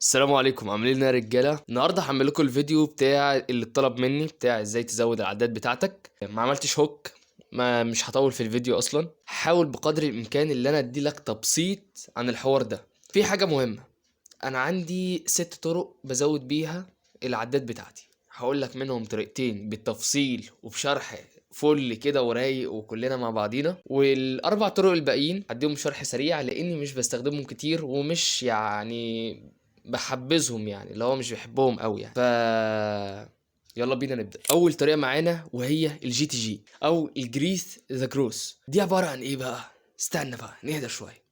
السلام عليكم، عاملين ايه يا رجاله؟ النهارده هعمل لكم الفيديو بتاع اللي اتطلب مني بتاع ازاي تزود العداد بتاعتك. ما عملتش هوك، ما مش هطول في الفيديو اصلا. حاول بقدر الامكان اللي انا ادي لك تبسيط عن الحوار ده. في حاجه مهمه، انا عندي 6 طرق بزود بيها العداد بتاعتي. هقول لك منهم طريقتين بالتفصيل وبشرح فل كده ورايق وكلنا مع بعضينا، وال4 طرق الباقيين هديهم شرح سريع لاني مش بستخدمهم كتير ومش يعني بحبذهم، يعني اللي هو مش بحبهم قوي يعني. يلا بينا نبدأ. أول طريقة معانا وهي الجي تي جي أو الجريث ذا جروس. دي عبارة عن إيه بقى؟ استنى بقى نهدى شوية.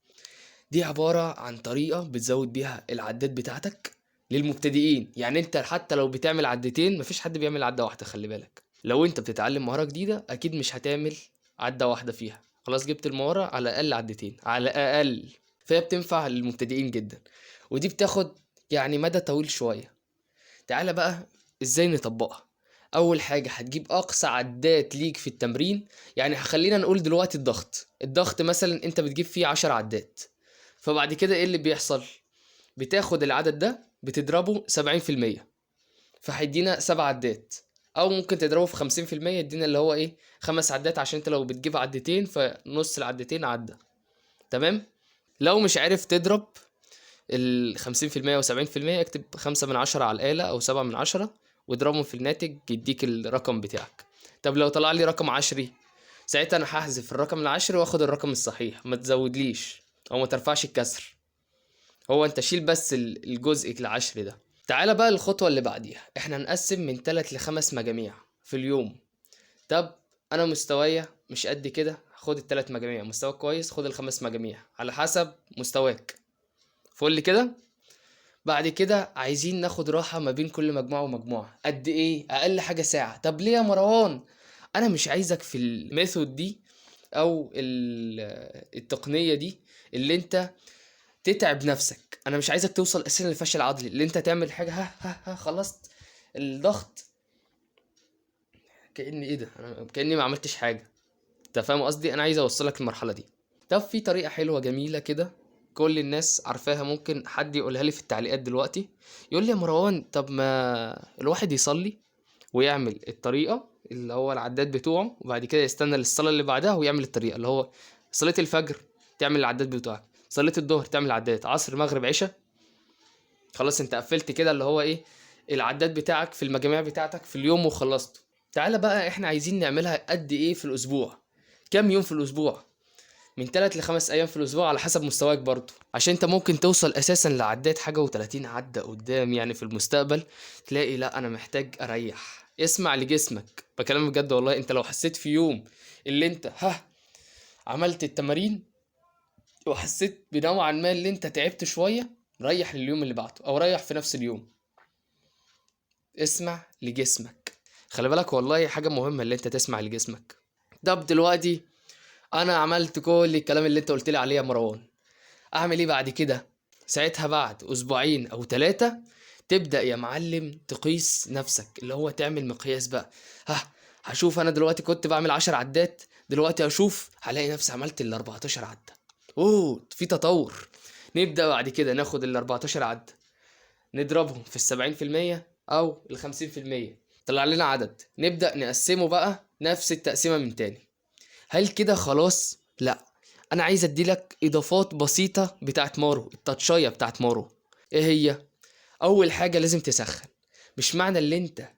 دي عبارة عن طريقة بتزود بيها العداد بتاعتك للمبتدئين. يعني انت حتى لو بتعمل عدتين، مفيش حد بيعمل عدة واحدة، خلي بالك. لو انت بتتعلم مهارة جديدة اكيد مش هتعمل عدة واحدة فيها، خلاص جبت المهارة على الاقل عدتين على الاقل. فهي بتنفع للمبتدئين جدا، ودي بتاخد يعني مدى طويل شوية. تعالى بقى ازاي نطبقها. اول حاجة هتجيب اقصى عدات ليك في التمرين. يعني خلينا نقول دلوقتي الضغط مثلا انت بتجيب فيه 10 عدات. فبعد كده ايه اللي بيحصل؟ بتاخد العدد ده بتضربه 70%، فهيدينا 7 عدات. او ممكن تضربه في 50%، يدينا اللي هو ايه 5 عدات، عشان انت لو بتجيب عدتين فنص العدتين عدة. تمام. لو مش عارف تضرب 50% و70%، اكتب 5/10 على الآلة أو 7/10 واضربهم في الناتج يديك الرقم بتاعك. طب لو طلع لي رقم عشري، ساعتها أنا هحذف الرقم العشري واخد الرقم الصحيح، ما تزودليش أو ما ترفعش الكسر. هو أنت شيل بس الجزء العشري ده. تعالى بقى الخطوة اللي بعديها، احنا هنقسم من 3 ل5 مجاميع في اليوم. طب أنا مستوايا مش قد كده، خد ال3 مجاميع. مستواك كويس، خد ال5 مجاميع على حسب مستواك. فقول كده. بعد كده عايزين ناخد راحة ما بين كل مجموعة ومجموعة. قد ايه؟ اقل حاجة ساعة. طب ليه يا مروان؟ انا مش عايزك في الميثود دي او التقنية دي اللي انت تتعب نفسك. انا مش عايزك توصل اساسا للفشل العضلي، اللي انت تعمل حاجة ها خلصت الضغط كأني ايه ده، انا كأني ما عملتش حاجة. انت فاهم قصدي؟ انا عايز اوصلك المرحلة دي. طب في طريقة حلوة جميلة كده كل الناس عارفاها، ممكن حد يقولها لي في التعليقات دلوقتي. يقول لي يا مروان، طب ما الواحد يصلي ويعمل الطريقة اللي هو العداد بتوعه، وبعد كده يستنى للصلاة اللي بعدها ويعمل الطريقة اللي هو صلاة الفجر تعمل العداد بتوعك، صلاة الظهر تعمل العداد، عصر مغرب عشاء. خلاص انت قفلت كده اللي هو ايه العداد بتاعك في المجاميع بتاعتك في اليوم وخلصته. تعالى بقى احنا عايزين نعملها قد ايه في الاسبوع؟ كام يوم في الاسبوع؟ من 3 ل5 أيام في الأسبوع على حسب مستواك برضو، عشان أنت ممكن توصل أساسا لعدات حاجة و30 عدة قدام يعني في المستقبل. تلاقي لأ أنا محتاج أريح. اسمع لجسمك، بكلام بجد والله. أنت لو حسيت في يوم اللي أنت عملت التمارين وحسيت بنوعا ما اللي أنت تعبت شوية، ريح لليوم اللي بعده أو ريح في نفس اليوم. اسمع لجسمك. خلي بالك والله حاجة مهمة اللي أنت تسمع لجسمك. طب دلوقتي أنا عملت كل الكلام اللي أنت قلت لي عليه يا مروان، اعمل ايه بعد كده؟ ساعتها بعد اسبوعين او 3 تبدأ يا معلم تقيس نفسك، اللي هو تعمل مقياس بقى. هشوف انا دلوقتي كنت بعمل 10 عدات، دلوقتي اشوف هلاقي نفسي عملت 14 عدة. اوه في تطور. نبدأ بعد كده ناخد 14 عدة، نضربهم في 70% او 50%، طلع لنا عدد. نبدأ نقسمه بقى نفس التقسيمة من تاني. هل كده خلاص؟ لا، انا عايز اديلك اضافات بسيطه بتاعت مارو، التاتشايه بتاعت مارو. ايه هي؟ اول حاجه لازم تسخن. مش معنى اللي انت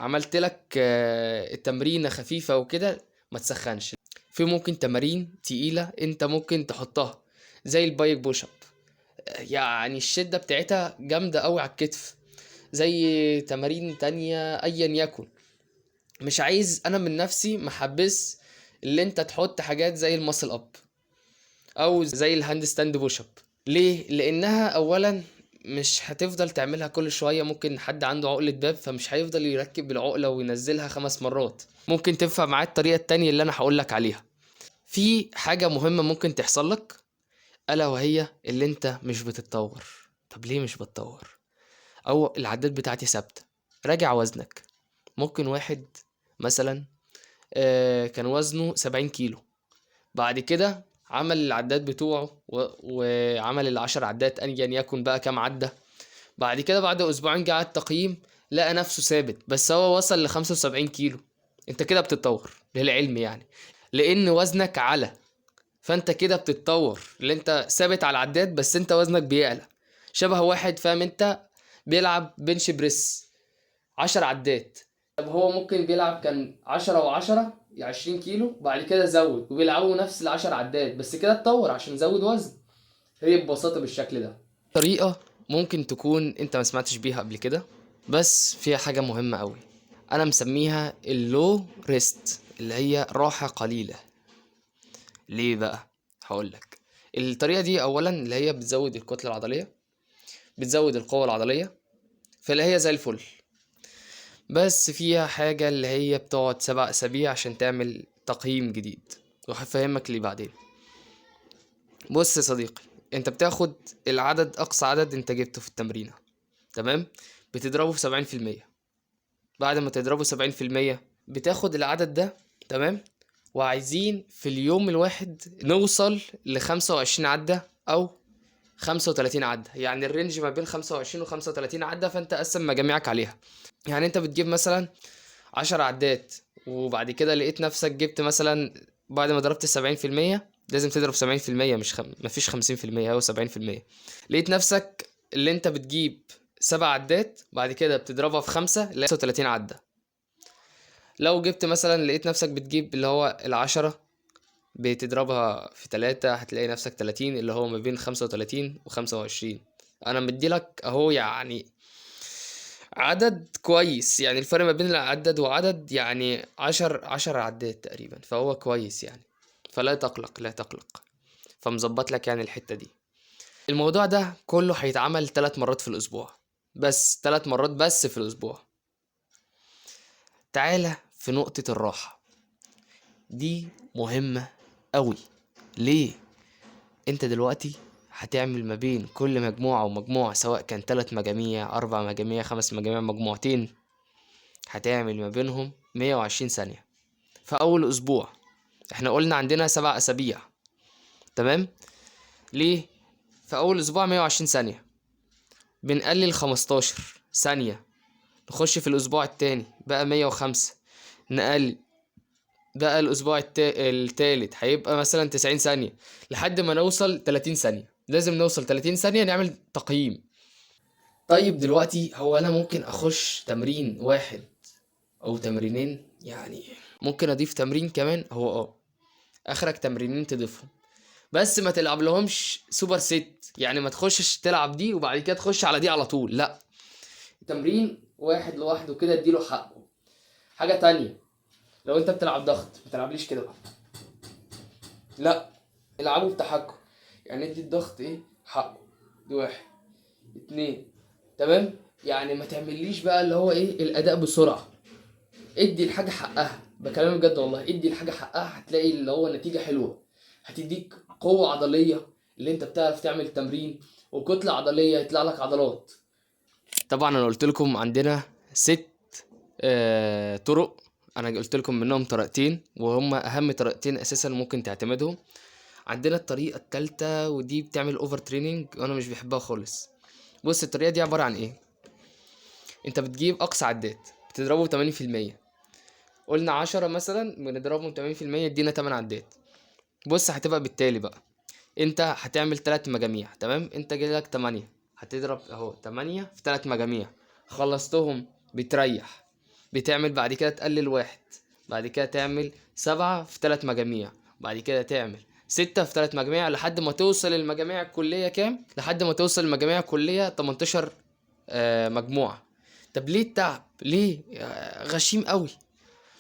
عملت لك التمرينه خفيفه وكده ما تسخنش. في ممكن تمارين تقيله انت ممكن تحطها زي البايك بوش اب، يعني الشده بتاعتها جامده قوي على الكتف. زي تمارين تانية ايا يكن. مش عايز انا من نفسي محبس اللي انت تحط حاجات زي الماسل اب او زي الهاند ستاند بوش اب. ليه؟ لانها اولا مش هتفضل تعملها كل شوية، ممكن حد عنده عقلة باب فمش هيفضل يركب العقلة وينزلها 5 مرات. ممكن تنفع معاه الطريقة التانية اللي انا هقولك عليها. في حاجة مهمة ممكن تحصل لك، الا وهي اللي انت مش بتتطور. طب ليه مش بتطور؟ او العدات بتاعتي ثابتة. راجع وزنك. ممكن واحد مثلا كان وزنه 70 كيلو، بعد كده عمل العدات بتوعه وعمل ال10 عدات ايا يكن بقى كام عدة. بعد كده بعد اسبوعين جه على التقييم، لقى نفسه ثابت بس هو وصل ل 75 كيلو. انت كده بتتطور للعلم يعني، لان وزنك على، فانت كده بتتطور. اللي انت ثابت على العداد بس انت وزنك بيعلى. شبه واحد فاهم انت بيلعب بنش بريس 10 عدات، طب هو ممكن بيلعب كان 10 و10 يعني 20 كيلو، بعد كده زود وبيلعبوا نفس ال10 عدات بس كده اتطور عشان زود وزن. هي ببساطة بالشكل ده. طريقة ممكن تكون انت ما سمعتش بيها قبل كده، بس فيها حاجة مهمة قوي، انا مسميها اللو ريست، اللي هي راحة قليلة. ليه بقى؟ هقولك. الطريقة دي اولا اللي هي بتزود الكتلة العضلية، بتزود القوة العضلية، فاللي هي زي الفل. بس فيها حاجة اللي هي بتقعد 7 اسابيع عشان تعمل تقييم جديد، وهفهمك ليه بعدين. بص يا صديقي، انت بتاخد العدد، اقصى عدد انت جبته في التمرينة، تمام؟ بتضربه في 70%. بعد ما تضربه 70% بتاخد العدد ده، تمام؟ وعايزين في اليوم الواحد نوصل ل25 عدة او 35 عدة، يعني الرينج ما بين 25 و35 عدة، فانت قسم مجاميعك عليها. يعني انت بتجيب مثلا 10 عدات، وبعد كده لقيت نفسك جبت مثلا، بعد ما ضربت 70%، لازم تضرب 70%، مفيش 50%، هو 70%. لقيت نفسك اللي انت بتجيب 7 عدات، بعد كده بتضربها في 5 ل 35 عدة. لو جبت مثلا لقيت نفسك بتجيب اللي هو ال10، بتضربها في 3 هتلاقي نفسك 30، اللي هو ما بين 35 و25. انا مديلك اهو يعني عدد كويس، يعني الفرق ما بين العدد وعدد يعني 10 عدات تقريبا، فهو كويس يعني. فلا تقلق لا تقلق، فمظبط لك يعني الحتة دي. الموضوع ده كله هيتعمل 3 مرات في الاسبوع، بس 3 مرات بس في الاسبوع. تعالى في نقطة الراحة دي، مهمة قوي. ليه؟ انت دلوقتي هتعمل ما بين كل مجموعة ومجموعة، سواء كان 3 مجاميع 4 مجاميع 5 مجاميع مجموعتين، هتعمل ما بينهم 120 ثانية في أول أسبوع. احنا قلنا عندنا 7 أسابيع، تمام؟ ليه؟ في أول أسبوع 120 ثانية، بنقلل 15 ثانية، نخش في الأسبوع التاني بقى 105، نقلل بقى الأسبوع التالت هيبقى مثلا 90 ثانية، لحد ما نوصل 30 ثانية. لازم نوصل 30 ثانية نعمل تقييم. طيب دلوقتي هو أنا ممكن أخش تمرين واحد أو تمرينين، يعني ممكن أضيف تمرين كمان، هو اخرك تمرينين تضيفهم، بس ما تلعب لهمش سوبر سيت، يعني ما تخشش تلعب دي وبعد كده تخش على دي على طول، لا. تمرين واحد لوحده كده اديله حقه. حاجة تانية، لو انت بتلعب ضغط ما تلعبليش كده بقى، لا، العبه بتحكم. يعني ادي الضغط ايه حقه، دي واحد اتنين، تمام؟ يعني ما تعمليش بقى اللي هو ايه الاداء بسرعة، ادي الحاجة حقها، بكلامي بجد والله، ادي الحاجة حقها، هتلاقي اللي هو نتيجة حلوة، هتديك قوة عضلية اللي انت بتعرف تعمل تمرين، وكتلة عضلية يطلع لك عضلات. طبعا انا قلت لكم عندنا 6 طرق، انا قلت لكم منهم طريقتين وهم اهم طريقتين اساسا ممكن تعتمدهم. عندنا الطريقة التالتة ودي بتعمل اوفر تريننج وانا مش بحبها خالص. بص الطريقة دي عبارة عن ايه؟ انت بتجيب اقصى عدات بتضربه 80%، قلنا 10 مثلا بنضربهم 80% يدينا 8 عدات. بص هتبقى بالتالي بقى، انت هتعمل 3 مجاميع، تمام؟ انت جايلك 8، هتضرب اهو 8 في 3 مجاميع، خلصتهم بتريح، بتعمل بعد كده تقلل واحد، بعد كده تعمل 7 في 3 مجاميع، بعد كده تعمل 6 في 3 مجاميع، لحد ما توصل المجاميع الكلية كام؟ لحد ما توصل المجاميع الكلية 18 مجموعة. طب ليه التعب؟ ليه؟ غشيم قوي.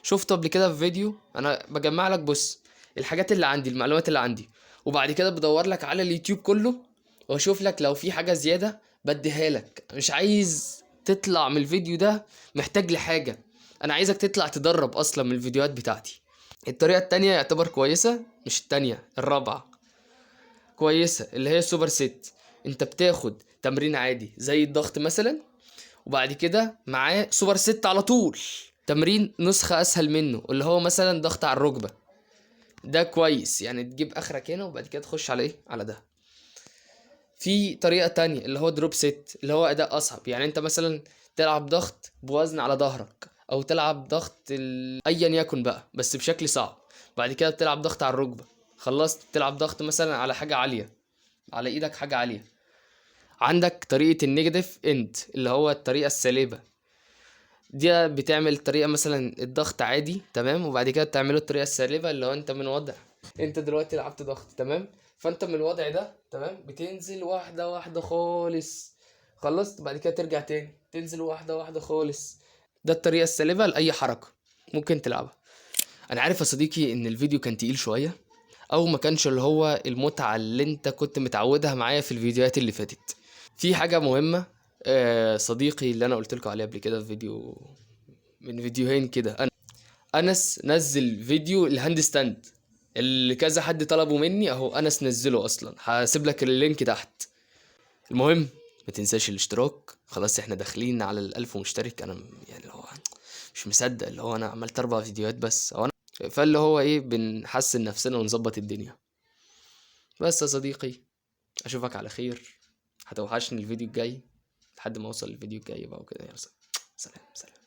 شفته قبل كده في فيديو، انا بجمع لك بص الحاجات اللي عندي، المعلومات اللي عندي، وبعد كده بدور لك على اليوتيوب كله واشوف لك لو في حاجة زيادة بديها لك. مش عايز تطلع من الفيديو ده محتاج لحاجة، انا عايزك تطلع تدرب اصلا من الفيديوهات بتاعتي. الطريقة التانية يعتبر كويسة، مش التانية، الرابعة كويسة، اللي هي السوبر سيت. انت بتاخد تمرين عادي زي الضغط مثلا، وبعد كده معاه سوبر ست على طول، تمرين نسخة اسهل منه اللي هو مثلا ضغط على الركبة، ده كويس، يعني تجيب اخرك هنا وبعد كده تخش على ايه، على ده. في طريقة تانية اللي هو دروب ست، اللي هو اداء اصعب. يعني انت مثلا تلعب ضغط بوزن على ظهرك، او تلعب ضغط ايا يكن بقى بس بشكل صعب. بعد كده بتلعب ضغط على الركبة، خلصت تلعب ضغط مثلا على حاجة عالية، على ايدك حاجة عالية. عندك طريقة النيجاتيف اند اللي هو الطريقة السالبة، دي بتعمل طريقة مثلا الضغط عادي تمام، وبعد كده بتعمله الطريقة السالبة اللي هو انت من وضع، انت دلوقتي لعبت ضغط تمام، فانت من الوضع ده تمام بتنزل واحدة واحدة خالص، خلصت بعد كده ترجع تاني تنزل واحدة واحدة خالص. ده الطريقة السالبة لأي حركة ممكن تلعبها. انا عارف يا صديقي ان الفيديو كان تقيل شوية، او ما كانش اللي هو المتعة اللي انت كنت متعودها معايا في الفيديوهات اللي فاتت. في حاجة مهمة، صديقي اللي انا قلت لكم عليه قبل كده في فيديو من فيديوهين كده، انس نزل فيديو الهاند ستاند اللي كذا حد طلبه مني، اهو انس نزله اصلا، هسيب لك اللينك تحت. المهم ما تنساش الاشتراك، خلاص احنا داخلين على الألف مشترك. انا يعني اللي هو مش مصدق اللي هو انا عملت 4 فيديوهات بس، او انا فاللي هو ايه بنحسن نفسنا ونظبط الدنيا. بس يا صديقي اشوفك على خير، هتوحشني الفيديو الجاي لحد ما اوصل الفيديو الجاي بقى وكده. يلا سلام سلام.